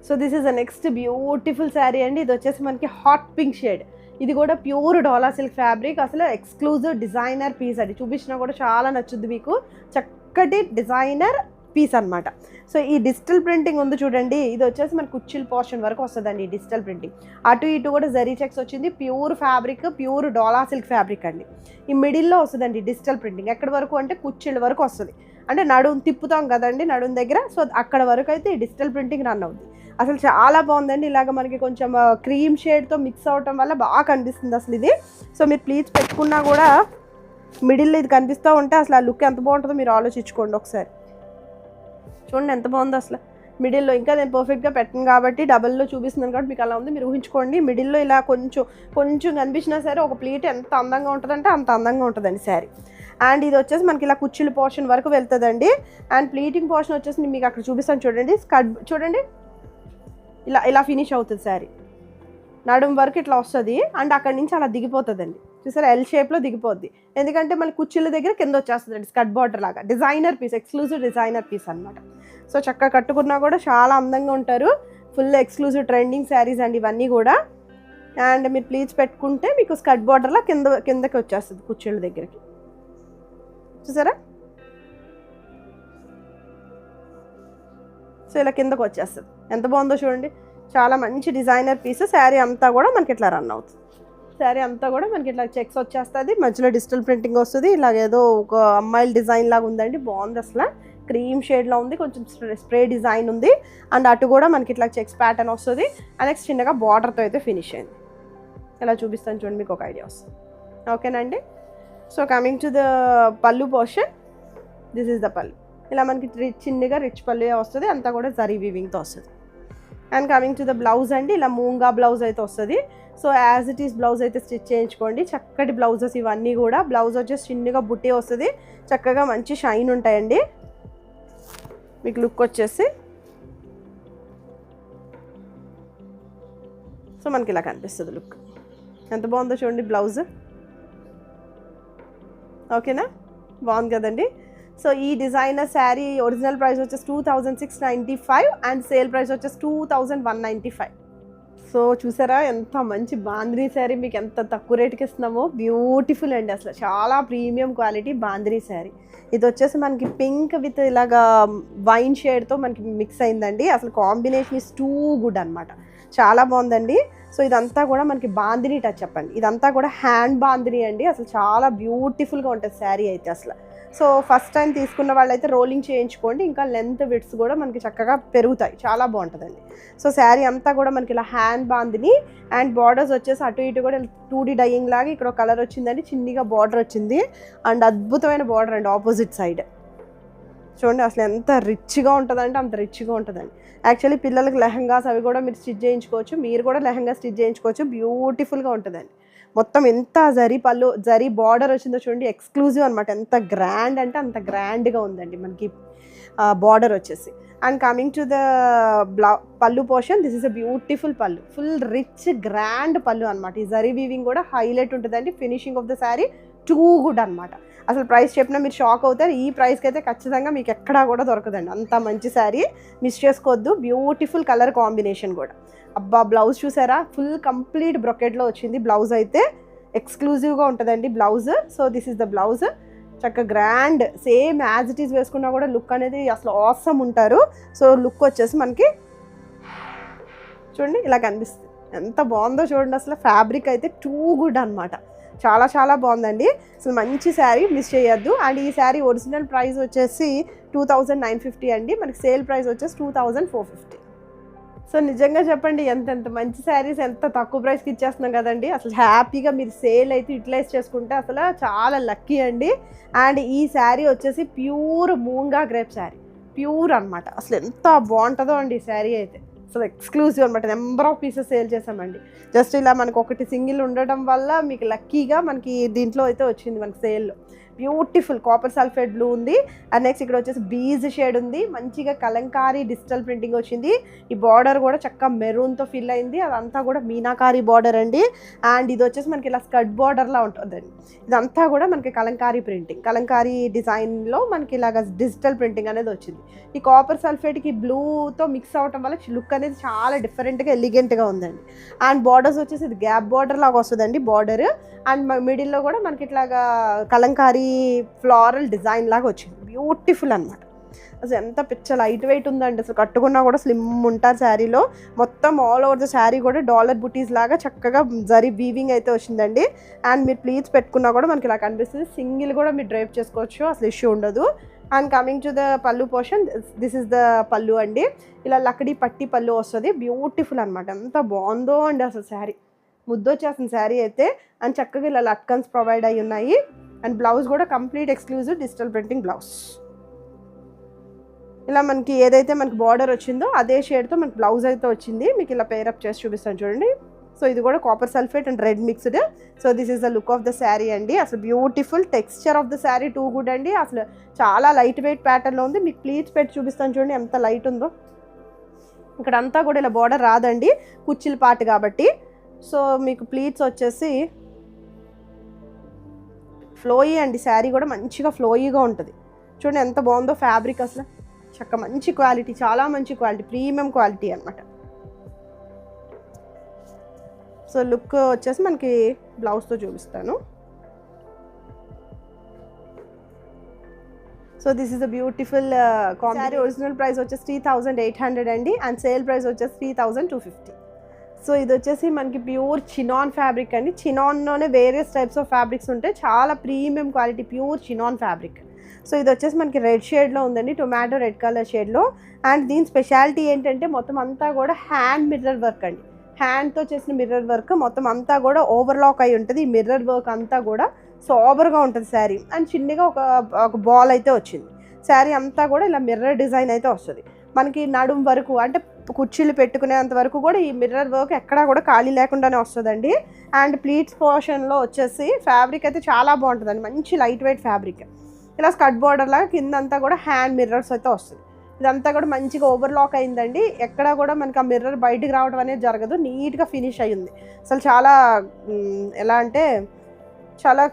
So this is the next beautiful sari అండి. ఇది వచ్చేసి మనకి హాట్ పింక్ షేడ్, ఇది కూడా ప్యూర్ డోలా సిల్క్ ఫ్యాబ్రిక్, అసలు ఎక్స్క్లూజివ్ డిజైనర్ పీస్. అది చూపించినా కూడా చాలా నచ్చుద్ది మీకు, చక్కటి డిజైనర్ పీస్ అనమాట. సో ఈ డిజిటల్ ప్రింటింగ్ ఉంది చూడండి, ఇది వచ్చేసి మన కుచ్చిల్ పోర్షన్ వరకు వస్తుందండి ఈ డిజిటల్ ప్రింటింగ్. అటు ఇటు కూడా జరీ చెక్స్ వచ్చింది, ప్యూర్ ఫ్యాబ్రిక్, ప్యూర్ డోలా సిల్క్ ఫ్యాబ్రిక్ అండి. ఈ మిడిల్లో వస్తుందండి డిజిటల్ ప్రింటింగ్, ఎక్కడి వరకు అంటే కుచ్చిళ్ళ వరకు వస్తుంది, అంటే నడుము తిప్పుతాం కదండి నడుము దగ్గర, సో అక్కడ వరకు అయితే ఈ డిజిటల్ ప్రింటింగ్ రన్ అవుతుంది. అసలు చాలా బాగుందండి, ఇలాగ మనకి కొంచెం క్రీమ్ షేడ్తో మిక్స్ అవటం వల్ల బాగా కనిపిస్తుంది అసలు ఇది. సో మీరు ప్లీజ్ పెట్టుకున్నా కూడా మిడిల్లో ఇది కనిపిస్తూ ఉంటే అసలు ఆ లుక్ ఎంత బాగుంటుందో మీరు ఆలోచించుకోండి ఒకసారి. చూడండి ఎంత బాగుందో అసలు మిడిల్లో. ఇంకా నేను పర్ఫెక్ట్గా పెట్టను కాబట్టి డబల్లో చూపిస్తున్నాను కాబట్టి మీకు అలా ఉంది, మీరు ఊహించుకోండి. మిడిల్లో ఇలా కొంచెం కనిపించినా సరే ఒక ప్లీట్ ఎంత అందంగా ఉంటుందంటే అంత అందంగా ఉంటుందండి శారీ. అండ్ ఇది వచ్చేసి మనకి ఇలా కుచ్చిళ్ళ పోర్షన్ వరకు వెళ్తుందండి. అండ్ ప్లీటింగ్ పోర్షన్ వచ్చేసి మీకు అక్కడ చూపిస్తాను చూడండి, స్కర్ట్ చూడండి ఇలా ఫినిష్ అవుతుంది శారీ, నడుము వరకు ఇట్లా వస్తుంది. అండ్ అక్కడి నుంచి అలా దిగిపోతుందండి, చూసారా ఎల్ షేప్లో దిగిపోద్ది, ఎందుకంటే మళ్ళీ కుచ్చిళ్ళ దగ్గర కింద వచ్చేస్తుందండి స్కర్ట్ బార్డర్ లాగా. Designer piece, exclusive designer piece అనమాట. సో చక్కగా కట్టుకున్నా కూడా చాలా అందంగా ఉంటారు, ఫుల్ ఎక్స్క్లూజివ్ ట్రెండింగ్ శారీస్ అండి ఇవన్నీ కూడా. అండ్ మీరు ప్లీజ్ పెట్టుకుంటే మీకు స్కర్ట్ బార్డర్లా కిందకి వచ్చేస్తుంది కుచ్చిళ్ళ దగ్గరికి, చూసారా. సో ఇలా కిందకు వచ్చేస్తుంది, ఎంత బాగుందో చూడండి, చాలా మంచి డిజైనర్ పీస్. శారీ అంతా కూడా మనకి ఇట్లా రన్ అవుతుంది, శారీ అంతా కూడా మనకి ఇట్లా చెక్స్ వచ్చేస్తుంది, మధ్యలో డిజిటల్ ప్రింటింగ్ వస్తుంది, ఇలాగేదో ఒక అమ్మాయిల డిజైన్ లాగా ఉందండి, బాగుంది అసలు. క్రీమ్ షేడ్లో ఉంది, కొంచెం స్ప్రే డిజైన్ ఉంది. అండ్ అటు కూడా మనకి ఇట్లా చెక్స్ ప్యాటర్న్ వస్తుంది. నెక్స్ట్ చిన్నగా బార్డర్తో అయితే ఫినిష్ అయింది, ఇలా చూపిస్తాను చూడండి, మీకు ఒక ఐడియా వస్తుంది. ఓకేనండి. So coming to the pallu portion, this is the పళ్ళు. ఇలా మనకి చిన్నగా రిచ్ పళ్ళు వస్తుంది, అంతా కూడా జరీ వీవింగ్తో వస్తుంది. And coming to the blouse అండి, ఇలా మూంగా బ్లౌజ్ అయితే వస్తుంది. So as it is blouse అయితే స్టిచ్ చేయించుకోండి, చక్కటి బ్లౌజెస్ ఇవన్నీ కూడా. బ్లౌజ్ వచ్చేసి చిన్నగా బుట్టి వస్తుంది, చక్కగా మంచి షైన్ ఉంటాయండి. మీకు లుక్ వచ్చేసి సో మనకి ఇలా కనిపిస్తుంది లుక్, ఎంత బాగుందో చూడండి బ్లౌజ్. ఓకేనా, బాగుంది కదండి. సో ఈ డిజైనర్ శారీ ఒరిజినల్ ప్రైస్ వచ్చేసి 2695 అండ్ సేల్ ప్రైస్ వచ్చేసి 2195. సో చూసారా ఎంత మంచి బాంద్రీ శారీ మీకు ఎంత తక్కువ రేటుకి ఇస్తున్నామో. బ్యూటిఫుల్ అండి, అసలు చాలా ప్రీమియం క్వాలిటీ బాంద్రీ శారీ. ఇది వచ్చేసి మనకి పింక్ విత్ ఇలాగా వైన్ షేడ్తో మనకి మిక్స్ అయిందండి. అసలు కాంబినేషన్ ఇస్ టూ గుడ్ అనమాట, చాలా బాగుందండి. సో ఇదంతా కూడా మనకి బాందిని టచ్ చెప్పండి, ఇదంతా కూడా హ్యాండ్ బాందిని అండి. అసలు చాలా బ్యూటిఫుల్గా ఉంటుంది శారీ అయితే అసలు. సో ఫస్ట్ టైం తీసుకున్న వాళ్ళైతే రోలింగ్ చేయించుకోండి, ఇంకా లెంత్ విడ్స్ కూడా మనకి చక్కగా పెరుగుతాయి, చాలా బాగుంటుందండి. సో శారీ అంతా కూడా మనకి ఇలా హ్యాండ్ బాందిని. అండ్ బార్డర్స్ వచ్చేసి అటు ఇటు కూడా 2D డైయింగ్ లాగా ఇక్కడ కలర్ వచ్చిందండి, చిన్నగా బార్డర్ వచ్చింది. అండ్ అద్భుతమైన బార్డర్ అండి ఆపోజిట్ సైడ్, చూడండి అసలు ఎంత రిచ్గా ఉంటుందంటే అంత రిచ్గా ఉంటుందండి. యాక్చువల్లీ పిల్లలకి లెహంగాస్ అవి కూడా మీరు స్టిచ్ చేయించుకోవచ్చు, మీరు కూడా లెహంగా స్టిచ్ చేయించుకోవచ్చు, బ్యూటిఫుల్గా ఉంటుందండి. మొత్తం ఎంత జరీ బార్డర్ వచ్చిందో చూడండి, ఎక్స్క్లూజివ్ అనమాట. ఎంత గ్రాండ్ అంటే అంత గ్రాండ్గా ఉందండి మనకి బార్డర్ వచ్చేసి. And coming to the pallu portion, this is a beautiful పళ్ళు, ఫుల్ రిచ్ గ్రాండ్ పళ్ళు అనమాట. ఈ జరీ వీవింగ్ కూడా హైలైట్ ఉంటుందండి. Finishing of the sari too good అనమాట. అసలు ప్రైస్ చెప్పినా మీరు షాక్ అవుతారు. ఈ ప్రైస్కి అయితే ఖచ్చితంగా మీకు ఎక్కడా కూడా దొరకదండి. అంత మంచి శారీ, మిస్ చేసుకోవద్దు. బ్యూటిఫుల్ కలర్ కాంబినేషన్ కూడా. అబ్బా బ్లౌజ్ చూసారా, ఫుల్ కంప్లీట్ బ్రొకెట్లో వచ్చింది. బ్లౌజ్ అయితే ఎక్స్క్లూజివ్గా ఉంటుందండి blouse. So this is the blouse. చక్కగా grand same as it is వేసుకున్నా కూడా లుక్ అనేది అసలు ఆసమ్ ఉంటారు. సో లుక్ వచ్చేసి మనకి చూడండి ఇలా కనిపిస్తుంది. ఎంత బాగుందో చూడండి. అసలు ఫ్యాబ్రిక్ అయితే టూ గుడ్ అనమాట. చాలా చాలా బాగుందండి. అసలు మంచి శారీ, మిస్ చేయొద్దు. అండ్ ఈ శారీ ఒరిజినల్ ప్రైస్ వచ్చేసి 2950 అండి. మనకి సేల్ ప్రైస్ వచ్చేసి 2450. సో నిజంగా చెప్పండి, ఎంత మంచి శారీస్ ఎంత తక్కువ ప్రైస్కి ఇచ్చేస్తున్నాం కదండి. అసలు హ్యాపీగా మీరు సేల్ అయితే యూటిలైజ్ చేసుకుంటే అసలు చాలా లక్కీ అండి. అండ్ ఈ శారీ వచ్చేసి ప్యూర్ మూంగా గ్రేప్ శారీ, ప్యూర్ అనమాట. అసలు ఎంత బాగుంటుందో అండి ఈ శారీ అయితే. అసలు ఎక్స్క్లూజివ్ అనమాట. నెంబర్ ఆఫ్ పీసెస్ సేల్ చేసామండి. జస్ట్ ఇలా మనకు ఒకటి సింగిల్ ఉండడం వల్ల మీకు లక్కీగా మనకి దీంట్లో అయితే వచ్చింది మనకి సేల్లో. బ్యూటిఫుల్ కాపర్ సల్ఫేట్ బ్లూ ఉంది. అండ్ నెక్స్ట్ ఇక్కడ వచ్చేసి బీజ్ షేడ్ ఉంది. మంచిగా కలంకారీ డిజిటల్ ప్రింటింగ్ వచ్చింది. ఈ బార్డర్ కూడా చక్కగా మెరూన్తో ఫిల్ అయింది. అదంతా కూడా మీనాకారీ బార్డర్ అండి. అండ్ ఇది వచ్చేసి మనకి ఇలా స్కర్ట్ బార్డర్లా ఉంటుందండి. ఇదంతా కూడా మనకి కలంకారీ ప్రింటింగ్, కలంకారీ డిజైన్లో మనకి ఇలాగ డిజిటల్ ప్రింటింగ్ అనేది వచ్చింది. ఈ కాపర్ సల్ఫేట్కి బ్లూతో మిక్స్ అవటం వల్ల లుక్ అనేది చాలా డిఫరెంట్గా ఎలిగెంట్గా ఉందండి. అండ్ బార్డర్స్ వచ్చేసి ఇది గ్యాప్ బార్డర్ లాగా వస్తుందండి బార్డర్. అండ్ మిడిల్లో కూడా మనకి ఇట్లాగా కలంకారీ ఫ్లోరల్ డిజైన్ లాగా వచ్చింది. బ్యూటిఫుల్ అనమాట. అసలు ఎంత పిచ్చ లైట్ వెయిట్ ఉందండి. అసలు కట్టుకున్నా కూడా స్లిమ్ ఉంటారు శారీలో. మొత్తం ఆల్ ఓవర్ ద శారీ కూడా డాలర్ బుటీస్ లాగా చక్కగా జరీ వీవింగ్ అయితే వచ్చిందండి. అండ్ మీరు ప్లీట్స్ పెట్టుకున్నా కూడా మనకి ఇలా కనిపిస్తుంది. సింగిల్ కూడా మీరు డ్రైప్ చేసుకోవచ్చు, అసలు ఇష్యూ ఉండదు. And coming to the pallu portion, this is the పళ్ళు అండి. ఇలా లక్కడీ పట్టి పళ్ళు వస్తుంది. బ్యూటిఫుల్ అనమాట. ఎంత బాగుందో అండి అసలు శారీ, ముద్దొచ్చేస్తుంది శారీ అయితే. అండ్ చక్కగా ఇలా లట్కన్స్ ప్రొవైడ్ అయ్యి ఉన్నాయి. అండ్ బ్లౌజ్ కూడా complete exclusive digital printing blouse. ఇలా మనకి ఏదైతే మనకి బార్డర్ వచ్చిందో అదే షేడ్తో మనకి బ్లౌజ్ అయితే వచ్చింది. మీకు ఇలా పేరప్ చేసి చూపిస్తాను చూడండి. సో ఇది కూడా copper sulphate and red mixed. So this is the look of the sari అండి. అసలు beautiful texture of the sari two good అండి. అసలు చాలా లైట్ వెయిట్ ప్యాటర్న్లో ఉంది. మీకు ప్లీట్స్ పెట్టి చూపిస్తాను చూడండి ఎంత లైట్ ఉందో. ఇక్కడ అంతా కూడా ఇలా బార్డర్ రాదండి, కుచ్చిల పార్ట్ కాబట్టి. సో మీకు ప్లీట్స్ వచ్చేసి ఫ్లోయీ అండి. శారీ కూడా మంచిగా ఫ్లోయీగా ఉంటుంది. చూడండి ఎంత బాగుందో ఫ్యాబ్రిక్. అసలు చక్క మంచి క్వాలిటీ, చాలా మంచి క్వాలిటీ, ప్రీమియం క్వాలిటీ అనమాట. సో లుక్ వచ్చేసి మనకి బ్లౌజ్తో చూపిస్తాను. So this is a beautiful sari. Original price వచ్చేసి 3800 అండి. అండ్ సేల్ ప్రైస్ వచ్చేసి 3250. సో ఇది వచ్చేసి మనకి ప్యూర్ చినాన్ ఫ్యాబ్రిక్ అండి. చినాన్లోనే వేరియస్ టైప్స్ ఆఫ్ ఫ్యాబ్రిక్స్ ఉంటాయి. చాలా premium quality pure chinon fabric. So ఇది వచ్చేసి మనకి రెడ్ షేడ్లో ఉందండి, టొమాటో రెడ్ కలర్ షేడ్లో. అండ్ దీని స్పెషాలిటీ ఏంటంటే మొత్తం అంతా కూడా హ్యాండ్ మిర్రర్ వర్క్ అండి. హ్యాండ్తో చేసిన మిర్రర్ వర్క్ మొత్తం అంతా కూడా ఓవర్లాక్ అయి ఉంటుంది. ఈ మిర్రర్ వర్క్ అంతా కూడా సోబర్గా ఉంటుంది శారీ. అండ్ చిన్నగా ఒక బాల్ అయితే వచ్చింది. శారీ అంతా కూడా ఇలా మిర్రర్ డిజైన్ అయితే వస్తుంది. మనకి నడుం వరకు అంటే కుర్చీలు పెట్టుకునేంత వరకు కూడా ఈ మిర్రర్ వర్క్ ఎక్కడా కూడా ఖాళీ లేకుండానే వస్తుందండి. అండ్ ప్లీట్స్ పోర్షన్లో వచ్చేసి ఫ్యాబ్రిక్ అయితే చాలా బాగుంటుందండి. మంచి లైట్ వెయిట్ ఫ్యాబ్రిక్. ఇలా స్కర్ట్ బార్డర్ లాగా కిందంతా కూడా హ్యాండ్ మిర్రర్స్ అయితే వస్తుంది. ఇదంతా కూడా మంచిగా ఓవర్లాక్ అయిందండి. ఎక్కడా కూడా మనకి ఆ మిర్రర్ బయటికి రావడం అనేది జరగదు. నీట్గా ఫినిష్ అయ్యింది. అసలు చాలా ఎలా అంటే చాలా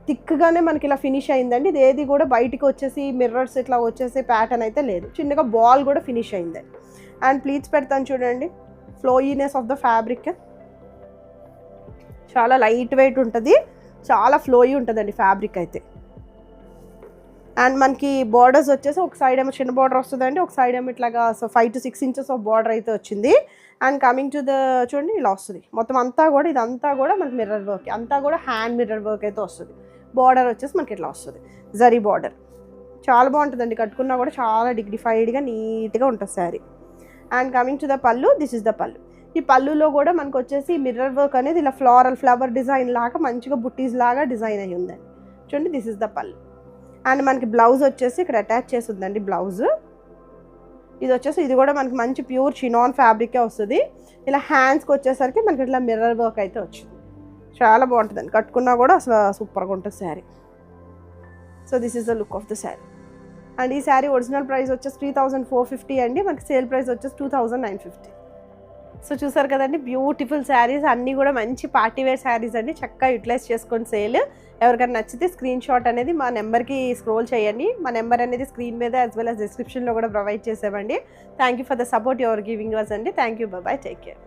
థిక్గానే మనకి ఇలా ఫినిష్ అయిందండి. ఇది ఏది కూడా బయటికి వచ్చేసి మిర్రర్స్ ఇట్లా వచ్చేసి ప్యాటర్న్ అయితే లేదు. చిన్నగా బాల్ కూడా ఫినిష్ అయింది. అండ్ ప్లీట్స్ పెడతాను చూడండి. ఫ్లోయీనెస్ ఆఫ్ ద ఫ్యాబ్రిక్ చాలా లైట్ వెయిట్ ఉంటుంది, చాలా ఫ్లోయీ ఉంటుందండి ఫ్యాబ్రిక్ అయితే. అండ్ మనకి బార్డర్స్ వచ్చేసి ఒక సైడ్ ఏమో చిన్న బార్డర్ వస్తుందండి, ఒక సైడ్ ఏమో ఇట్లాగా 5 to 6 inches ఆఫ్ బార్డర్ అయితే వచ్చింది. అండ్ కమింగ్ టు ద చూడండి ఇలా వస్తుంది. మొత్తం అంతా కూడా ఇదంతా కూడా మనకి మిర్రర్ వర్క్, అంతా కూడా హ్యాండ్ మిర్రర్ వర్క్ అయితే వస్తుంది. బార్డర్ వచ్చేసి మనకి ఇట్లా వస్తుంది, జరీ బార్డర్. చాలా బాగుంటుందండి, కట్టుకున్నా కూడా చాలా డిగ్నిఫైడ్గా నీట్గా ఉంటుంది sari. And coming to the పళ్ళు, దిస్ ఇస్ ద పళ్ళు. ఈ పళ్ళులో కూడా మనకు వచ్చేసి మిర్రర్ వర్క్ అనేది ఇలా ఫ్లవర్ డిజైన్ లాగా మంచిగా బుట్టీస్ లాగా డిజైన్ అయ్యి ఉందండి. చూడండి దిస్ ఇస్ ద పళ్ళు. అండ్ మనకి బ్లౌజ్ వచ్చేసి ఇక్కడ అటాచ్ చేసి ఉందండి బ్లౌజ్. ఇది వచ్చేసి ఇది కూడా మనకి మంచి ప్యూర్ చినాన్ ఫ్యాబ్రికే వస్తుంది. ఇలా హ్యాండ్స్కి వచ్చేసరికి మనకి ఇట్లా మిర్రర్ వర్క్ అయితే వచ్చింది. చాలా బాగుంటుందండి, కట్టుకున్నా కూడా అసలు సూపర్గా ఉంటుంది sari. So this is the look of the sari. And ఈ శారీ ఒరిజినల్ ప్రైస్ వచ్చేసి 3450 అండి. మనకి సేల్ ప్రైస్ వచ్చేసి 2950. సో చూసారు కదండి, బ్యూటిఫుల్ శారీస్ అన్నీ కూడా మంచి పార్టీ వేర్ శారీస్ అండి. చక్కగా యూటిలైజ్ చేసుకోండి సేల్. ఎవరికైనా నచ్చితే స్క్రీన్ షాట్ అనేది మా నెంబర్కి స్క్రోల్ చేయండి. మా నెంబర్ అనేది స్క్రీన్ మీద యాజ్ వెల్ as డిస్క్రిప్షన్లో కూడా ప్రొవైడ్ చేసామండి. Thank you for the support your giving us అండి. Thank you, bye, take care.